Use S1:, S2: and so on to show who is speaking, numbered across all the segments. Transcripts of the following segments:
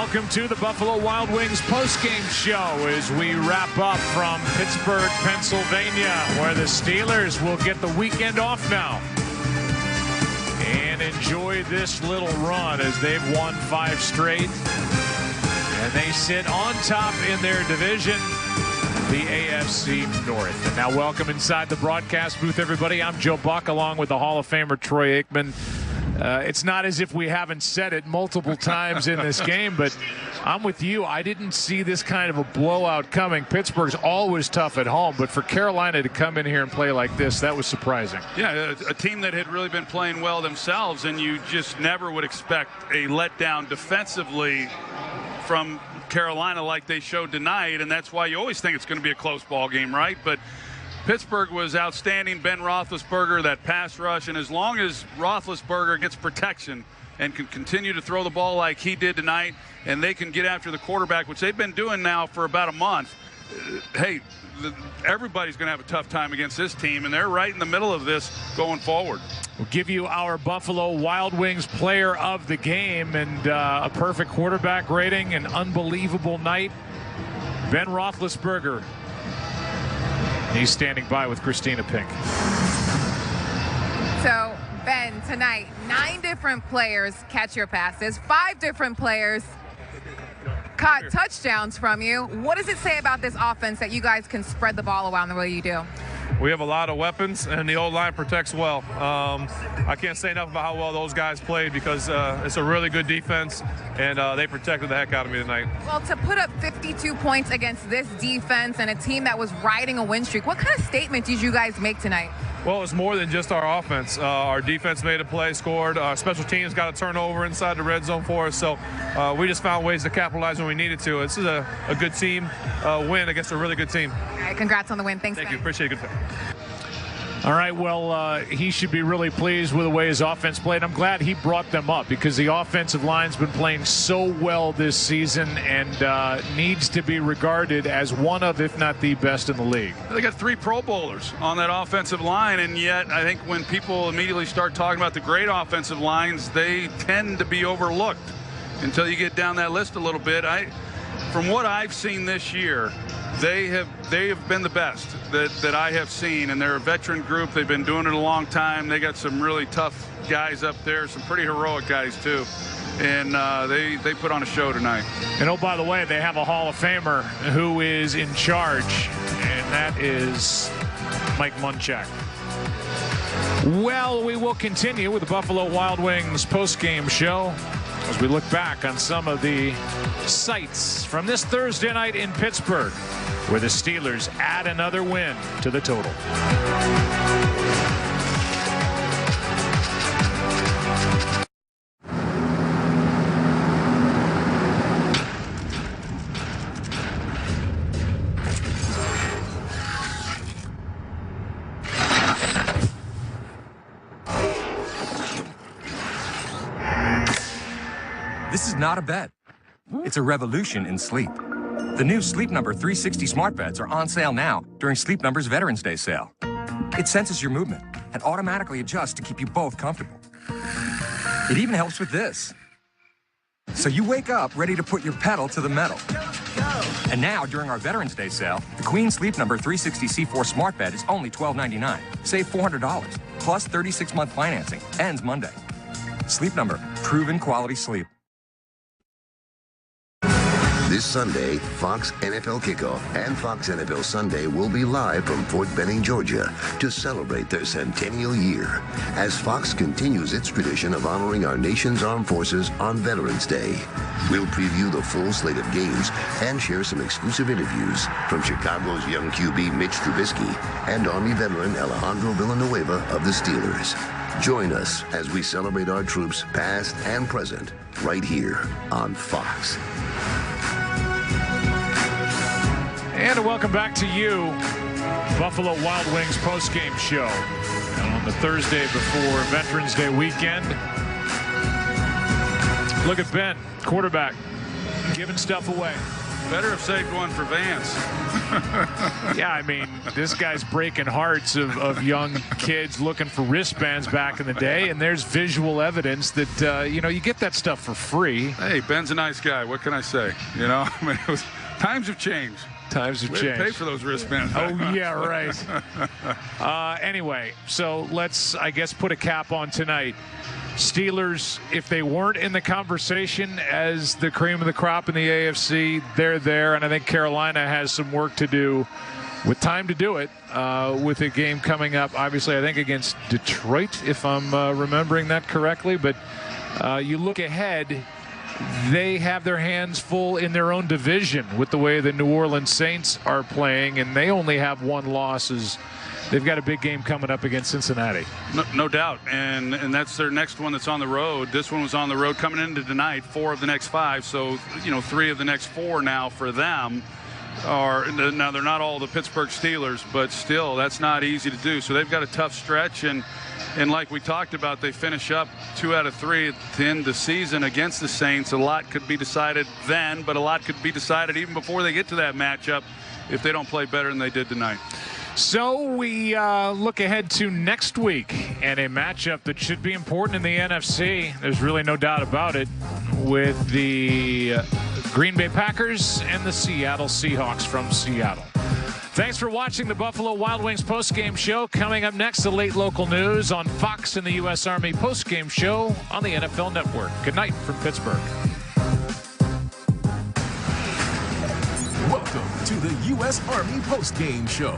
S1: welcome to the Buffalo Wild Wings postgame show as we wrap up from Pittsburgh, Pennsylvania, where the Steelers will get the weekend off now and enjoy this little run as they've won 5 straight and they sit on top in their division, the AFC North. And now welcome inside the broadcast booth, everybody. I'm Joe Buck along with the Hall of Famer Troy Aikman. It's not as if we haven't said it multiple times in this game, but I'm with you. I didn't see this kind of a blowout coming. Pittsburgh's always tough at home, but for Carolina to come in here and play like this, that was surprising.
S2: Yeah, a team that had really been playing well themselves, and you just never would expect a letdown defensively from Carolina like they showed tonight, and that's why you always think it's going to be a close ball game, right? But Pittsburgh was outstanding. Ben Roethlisberger, that pass rush, and as long as Roethlisberger gets protection and can continue to throw the ball like he did tonight, and they can get after the quarterback, which they've been doing now for about a month, hey, everybody's going to have a tough time against this team, and they're right in the middle of this going forward.
S1: We'll give you our Buffalo Wild Wings player of the game and a perfect quarterback rating, an unbelievable night. Ben Roethlisberger. He's standing by with Christina Pink.
S3: So, Ben, tonight, 9 different players catch your passes, 5 different players caught touchdowns from you. What does it say about this offense that you guys can spread the ball around the way you do?
S4: We have a lot of weapons, and the O-line protects well. I can't say enough about how well those guys played because it's a really good defense, and they protected the heck out of me tonight.
S3: Well, to put up 52 points against this defense and a team that was riding a win streak, what kind of statement did you guys make tonight?
S4: Well, it's more than just our offense. Our defense made a play, scored. Our special teams got a turnover inside the red zone for us, so we just found ways to capitalize when we needed to. This is a good team win against a really good team.
S3: All right, congrats on the win. Thanks,
S4: Thank
S3: Ben.
S4: you. Appreciate it. Good.
S1: All right, well, he should be really pleased with the way his offense played. I'm glad he brought them up because the offensive line's been playing so well this season and needs to be regarded as one of, if not the best in the league.
S2: They got 3 Pro Bowlers on that offensive line, and yet I think when people immediately start talking about the great offensive lines, they tend to be overlooked until you get down that list a little bit. From what I've seen this year, they have been the best that I have seen, and they're a veteran group. They've been doing it a long time. They got some really tough guys up there, some pretty heroic guys too, and they put on a show tonight.
S1: And oh, by the way, they have a Hall of Famer who is in charge, and that is Mike Munchak. Well, we will continue with the Buffalo Wild Wings postgame show as we look back on some of the sights from this Thursday night in Pittsburgh, where the Steelers add another win to the total.
S5: This is not a bet. It's a revolution in sleep. The new Sleep Number 360 smart beds are on sale now during Sleep Number's Veterans Day sale. It senses your movement and automatically adjusts to keep you both comfortable. It even helps with this. So you wake up ready to put your pedal to the metal. And now, during our Veterans Day sale, the Queen Sleep Number 360 C4 smart bed is only $12.99. Save $400, plus 36-month financing. Ends Monday. Sleep Number, proven quality sleep.
S6: This Sunday, Fox NFL Kickoff and Fox NFL Sunday will be live from Fort Benning, Georgia, to celebrate their centennial year as Fox continues its tradition of honoring our nation's armed forces on Veterans Day. We'll preview the full slate of games and share some exclusive interviews from Chicago's young QB Mitch Trubisky and Army veteran Alejandro Villanueva of the Steelers. Join us as we celebrate our troops past and present right here on Fox.
S1: And welcome back to you, Buffalo Wild Wings postgame show. And on the Thursday before Veterans Day weekend, look at Ben, quarterback, giving stuff away.
S2: Better have saved one for Vance.
S1: Yeah, I mean, this guy's breaking hearts of young kids looking for wristbands back in the day, and there's visual evidence that, you know, you get that stuff for free.
S2: Hey, Ben's a nice guy. What can I say? You know, I mean, times have changed.
S1: Times have changed.
S2: Pay for those wristbands.
S1: Oh, yeah, right. Anyway, so let's, I guess, put a cap on tonight. Steelers, if they weren't in the conversation as the cream of the crop in the AFC, they're there, and I think Carolina has some work to do with time to do it with a game coming up, obviously, I think, against Detroit, if I'm remembering that correctly. But you look ahead, they have their hands full in their own division with the way the New Orleans Saints are playing, and they only have one loss as they've got a big game coming up against Cincinnati.
S2: No doubt, and that's their next one that's on the road. This one was on the road coming into tonight, 4 of the next 5, so, you know, 3 of the next 4 now for them. Now they're not all the Pittsburgh Steelers, but still, that's not easy to do. So they've got a tough stretch, and like we talked about, they finish up 2 out of 3 at the end of the season against the Saints. A lot could be decided then, but a lot could be decided even before they get to that matchup if they don't play better than they did tonight.
S1: So we look ahead to next week and a matchup that should be important in the NFC. There's really no doubt about it, with the Green Bay Packers and the Seattle Seahawks from Seattle. Thanks for watching the Buffalo Wild Wings postgame show. Coming up next, the late local news on Fox and the U.S. Army postgame show on the NFL Network. Good night from Pittsburgh.
S7: Welcome to the U.S. Army postgame show.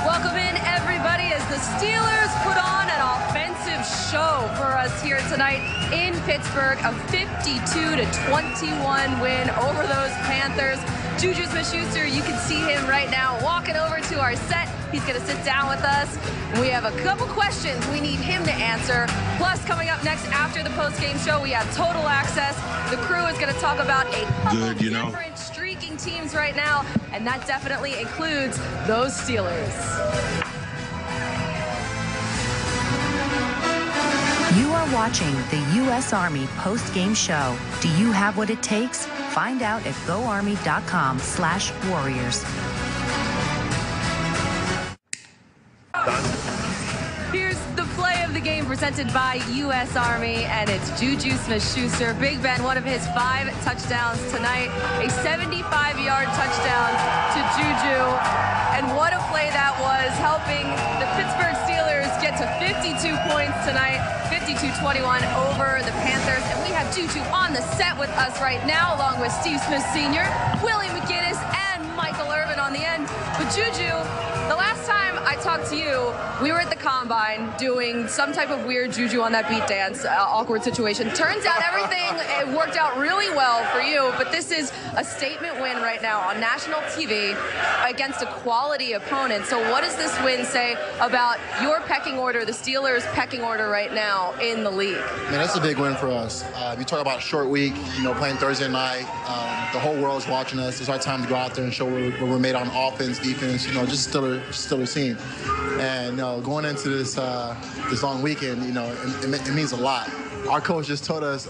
S8: Welcome in, everybody, as the Steelers put on an offensive show for us here tonight in Pittsburgh. A 52-21 win over those Panthers. Juju Smith-Schuster, you can see him right now walking over to our set. He's going to sit down with us. We have a couple questions we need him to answer. Plus, coming up next after the post-game show, we have Total Access. The crew is going to talk about a couple different streaking teams right now, and that definitely includes those Steelers.
S9: You are watching the U.S. Army post-game show. Do you have what it takes? Find out at goarmy.com/warriors.
S8: Here's the play of the game presented by U.S. Army, and it's Juju Smith-Schuster. Big Ben, one of his 5 touchdowns tonight. A 75-yard touchdown to Juju. And what a play that was, helping the Pittsburgh Steelers get to 52 points tonight, 52-21 over the Panthers. And we have Juju on the set with us right now, along with Steve Smith Sr., Willie McGinnis, and Michael Irvin on the end. But Juju, the last time I talked to you, we were at the Combine doing some type of weird Juju on that beat dance, awkward situation. Turns out everything it worked out really well for you, but this is a statement win right now on national TV against a quality opponent. So what does this win say about your pecking order, the Steelers' pecking order right now in the league?
S10: Man, that's a big win for us. You talk about a short week, you know, playing Thursday night. The whole world's watching us. It's our time to go out there and show what we're made on offense, defense, you know, just Steelers team. And, you know, going into this long weekend, you know, it means a lot. Our coach just told us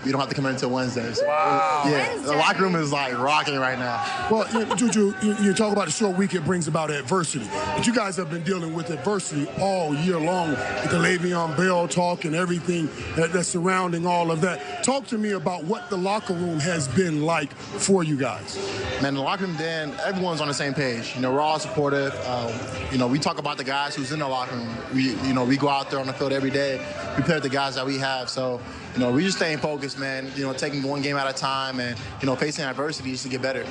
S10: we don't have to come in until Wednesday. So,
S1: wow.
S10: Yeah,
S8: Wednesday.
S10: The locker room is like rocking right now.
S11: Well, Juju, you talk about the short week, it brings about adversity. But you guys have been dealing with adversity all year long with the Le'Veon Bell talk and everything that's surrounding all of that. Talk to me about what the locker room has been like for you guys.
S10: Man, the locker room, Dan, everyone's on the same page. You know, we're all supportive. You know, we talk about the guys who's in the locker room. We go out there on the field every day. We play with the guys that we have. So, you know, we just staying focused, man. You know, taking one game at a time and, you know, facing adversities to get better.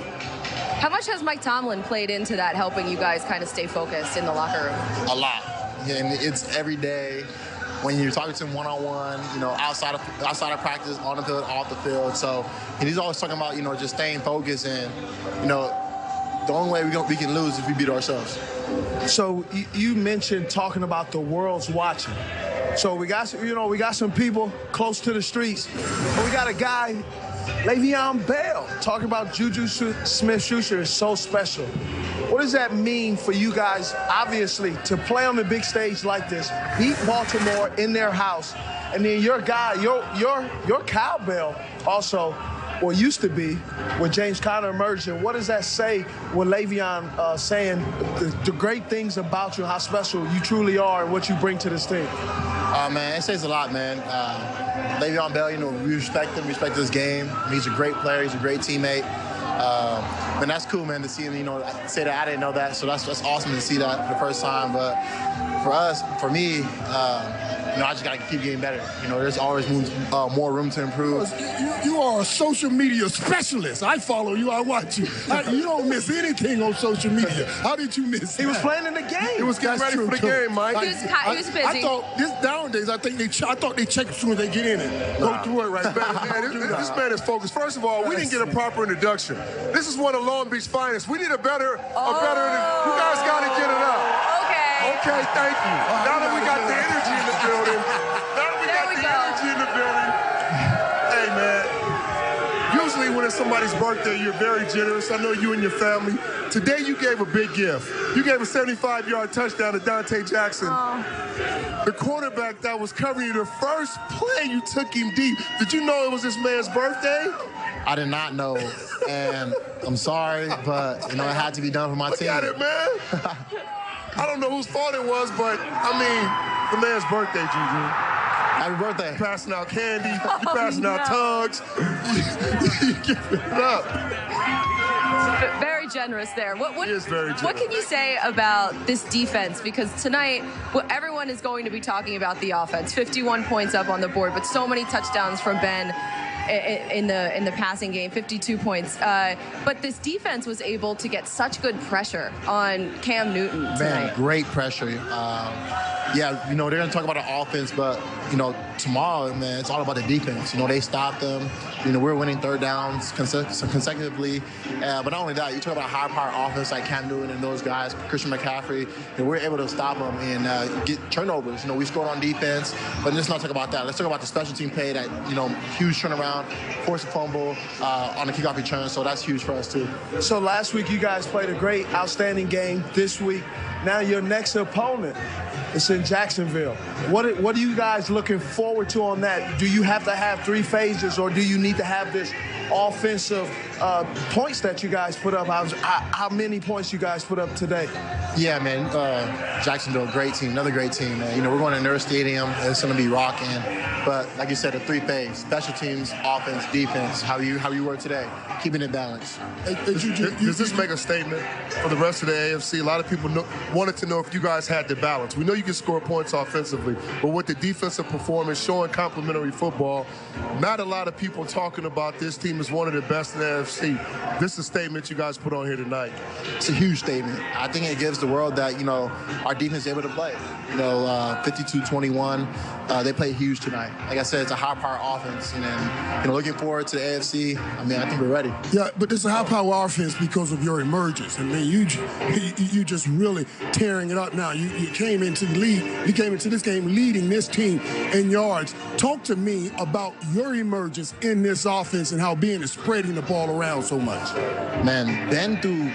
S8: How much has Mike Tomlin played into that, helping you guys kind of stay focused in the locker room?
S10: A lot. And it's every day when you're talking to him one-on-one, you know, outside of practice, on the field, off the field. So, and he's always talking about, you know, just staying focused and, you know, the only way we can lose is if we beat ourselves.
S11: So you mentioned talking about the world's watching. So we got some people close to the streets, but we got a guy, Le'Veon Bell, talking about Juju Smith-Schuster is so special.
S12: What does that mean for you guys, obviously, to play on the big stage like this, beat Baltimore in their house, and then your guy, your cowbell also, or used to be, when James Conner emerged, and what does that say when Le'Veon saying the great things about you, how special you truly are, and what you bring to this team?
S10: Man, it says a lot, man. Le'Veon Bell, we respect him, respect his game. He's a great player, he's a great teammate. And that's cool, man, to see him, say that I didn't know that. So that's awesome to see that for the first time. But for me, I just got to keep getting better. There's always more room to improve.
S11: You are a social media specialist. I follow you. I watch you. You don't miss anything on social media. How did you miss that?
S12: He was playing in the game.
S11: He was getting ready for the game, Mike.
S8: He was busy.
S11: I thought nowadays, I thought they check as soon as they get in it. Go through it right back.
S13: This man is focused. First of all, we didn't get a proper introduction. This is one of Long Beach finest. We need a better. You guys got to get it up. Okay, thank you. Now that we got the energy in the building. Hey, man. Usually when it's somebody's birthday, you're very generous. I know you and your family. Today you gave a big gift. You gave a 75-yard touchdown to Dante Jackson. The quarterback that was covering you, the first play you took him deep. Did you know it was this man's birthday?
S10: I did not know, and I'm sorry, but it had to be done for my team.
S13: Look at it, man. I don't know whose fault it was, but the man's birthday, Juju.
S10: Happy birthday.
S13: You passing out candy, you passing out tugs. You giving it up.
S8: Very generous there.
S13: He is very generous.
S8: What can you say about this defense? Because tonight, everyone is going to be talking about the offense. 51 points up on the board, but so many touchdowns from Ben in the passing game, 52 points. But this defense was able to get such good pressure on Cam Newton tonight.
S10: Man, great pressure. They're going to talk about the offense, but, tomorrow, man, it's all about the defense. They stopped them. We're winning third downs consecutively. But not only that, you talk about a high-power offense like Cam Newton and those guys, Christian McCaffrey, and we're able to stop them and get turnovers. We scored on defense, but let's not talk about that. Let's talk about the special team play that, huge turnaround, forced a fumble on the kickoff return, so that's huge for us too.
S12: So last week you guys played a great, outstanding game. This week, now your next opponent is in Jacksonville. What are you guys looking forward to on that? Do you have to have 3 phases, or do you need to have this offensive points that you guys put up? How many points you guys put up today?
S10: Yeah, man. Jacksonville, great team, another great team, man. We're going to Nurse Stadium. It's going to be rocking. But like you said, a 3-phase: special teams, offense, defense. How you work today, keeping it balanced.
S13: Does this make a statement for the rest of the AFC? A lot of people wanted to know if you guys had the balance. We know you can score points offensively, but with the defensive performance, showing complementary football, not a lot of people talking about this team as one of the best in the AFC. This is a statement you guys put on here tonight.
S10: It's a huge statement. I think it gives the world that, our defense is able to play. 52-21, they played huge tonight. Like I said, it's a high-power offense, and then, looking forward to the AFC. I think we're ready.
S11: Yeah, but it's a high-power offense because of your emergence. You just really tearing it up now. You came into the league. You came into this game leading this team in yards. Talk to me about your emergence in this offense and how Ben is spreading the ball around so much.
S10: Man, Ben threw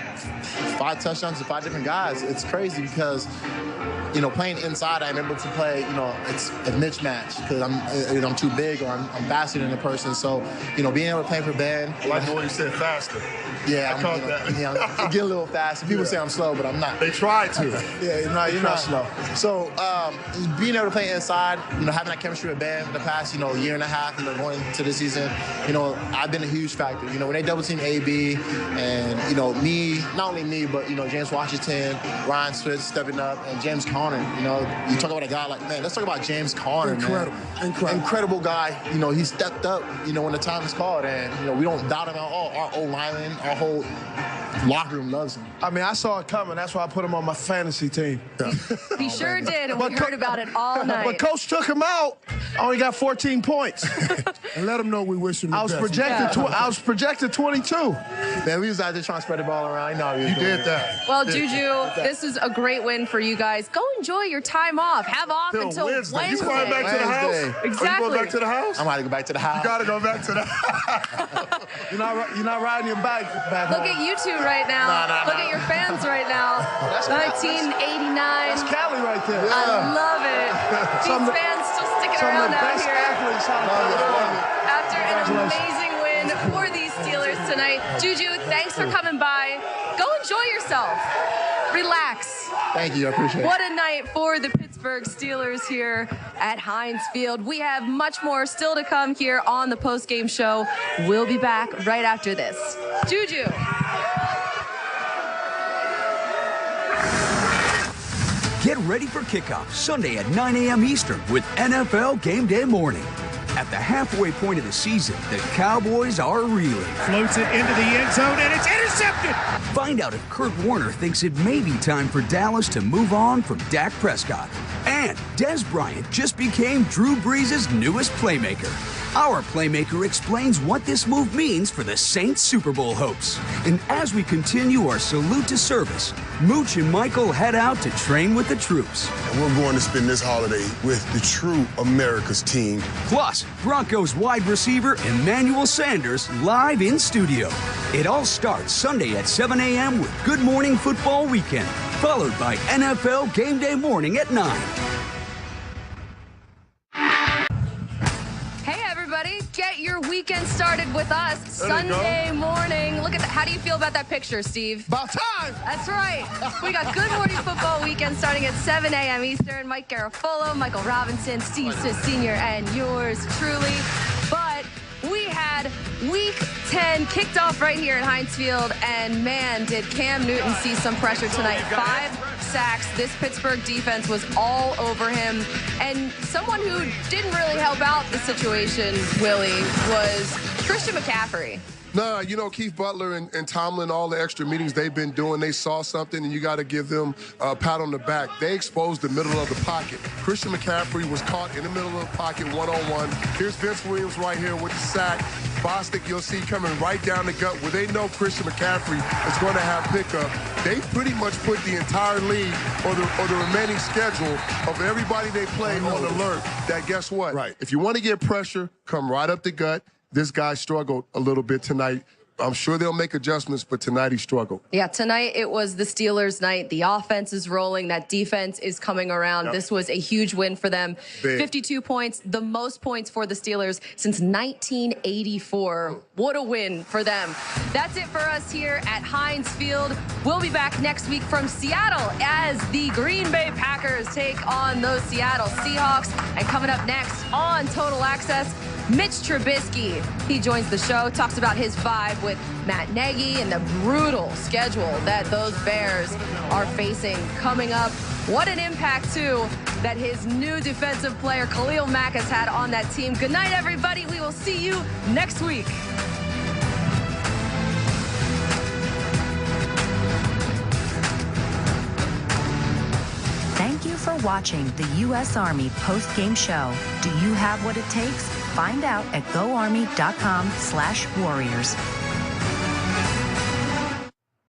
S10: 5 touchdowns to 5 different guys. It's crazy because, playing inside, I'm able to play, it's a mismatch because I'm too big or I'm faster than the person. So, being able to play for Ben.
S13: I like the way you said faster.
S10: Yeah,
S13: I caught that.
S10: I'm getting a little faster. People say I'm slow, but I'm not.
S13: They tried to.
S10: Yeah, you're not slow. So, being able to play inside, having that chemistry with Ben the past, year and a half, going into the season, I've been a huge factor. When they double team AB and, me, not only me, but, James Washington, Ryan Switz stepping up, and James Conner. You talk about a guy let's talk about James Conner. Incredible guy. He stepped up, when the time is called, and, we don't doubt him at all. Our O-lineman, our whole locker room loves him.
S12: I saw it coming. That's why I put him on my fantasy team.
S8: He sure did, and we heard about it all night.
S12: But Coach took him out. I only got 14 points.
S11: And let them know we wish him the best.
S12: I was projected 22. Man, we was out there trying to spread the ball around. I know you
S13: did that.
S8: Well, Juju, this is a great win for you guys. Go enjoy your time off. Have off until Wednesday.
S13: You going back to the house?
S8: Exactly.
S13: Are you going back to the house?
S12: I'm about to go back to the house.
S13: You got to go back to the house.
S12: You're not riding your bike back
S8: Look
S12: home.
S8: at you two right now. Look at your fans right now. 1989.
S12: That's Cali right there.
S8: I love it. These fans still sticking around out here. After an amazing win for these Steelers tonight. Juju, thanks for coming by. Go enjoy yourself. Relax.
S12: Thank you. I appreciate it.
S8: What a night for the Pittsburgh Steelers here at Heinz Field. We have much more still to come here on the postgame show. We'll be back right after this. Juju.
S14: Get ready for kickoff Sunday at 9 a.m. Eastern with NFL Game Day Morning. At the halfway point of the season, the Cowboys are reeling.
S1: Floats it into the end zone, and it's intercepted.
S14: Find out if Kurt Warner thinks it may be time for Dallas to move on from Dak Prescott. And Des Bryant just became Drew Brees' newest playmaker. Our playmaker explains what this move means for the Saints Super Bowl hopes. And as we continue our salute to service, Mooch and Michael head out to train with the troops.
S13: And we're going to spend this holiday with the true America's team.
S14: Plus, Broncos wide receiver Emmanuel Sanders live in studio. It all starts Sunday at 7 a.m. with Good Morning Football Weekend, followed by NFL Game Day Morning at 9.
S8: Get your weekend started with us Sunday morning. Look at that. How do you feel about that picture, Steve?
S12: About time.
S8: That's right. We got Good Morning Football Weekend starting at 7 a.m. Eastern. Mike Garafolo, Michael Robinson, Steve Smith Sr., and yours truly. But we had Week 10 kicked off right here at Heinz Field, and man, did Cam Newton see some pressure tonight. 5 sacks. This Pittsburgh defense was all over him. And someone who didn't really help out the situation, Willie, was Christian McCaffrey.
S13: Nah, you know, Keith Butler and Tomlin, all the extra meetings they've been doing, they saw something, and you got to give them a pat on the back. They exposed the middle of the pocket. Christian McCaffrey was caught in the middle of the pocket one-on-one. Here's Vince Williams right here with the sack. Bostic, you'll see coming right down the gut where they know Christian McCaffrey is going to have pickup. They pretty much put the entire league or the remaining schedule of everybody they play on alert that guess what? Right. If you want to get pressure, come right up the gut. This guy struggled a little bit tonight. I'm sure they'll make adjustments, but tonight he struggled.
S8: Yeah, tonight it was the Steelers' night. The offense is rolling. That defense is coming around. Yep. This was a huge win for them. Big. 52 points, the most points for the Steelers since 1984. What a win for them. That's it for us here at Heinz Field. We'll be back next week from Seattle as the Green Bay Packers take on those Seattle Seahawks. And coming up next on Total Access, Mitch Trubisky. He joins the show, talks about his vibe with Matt Nagy and the brutal schedule that those Bears are facing coming up. What an impact, too, that his new defensive player, Khalil Mack, has had on that team. Good night, everybody. We will see you next week.
S9: Thank you for watching the U.S. Army post-game show. Do you have what it takes? Find out at GoArmy.com/warriors.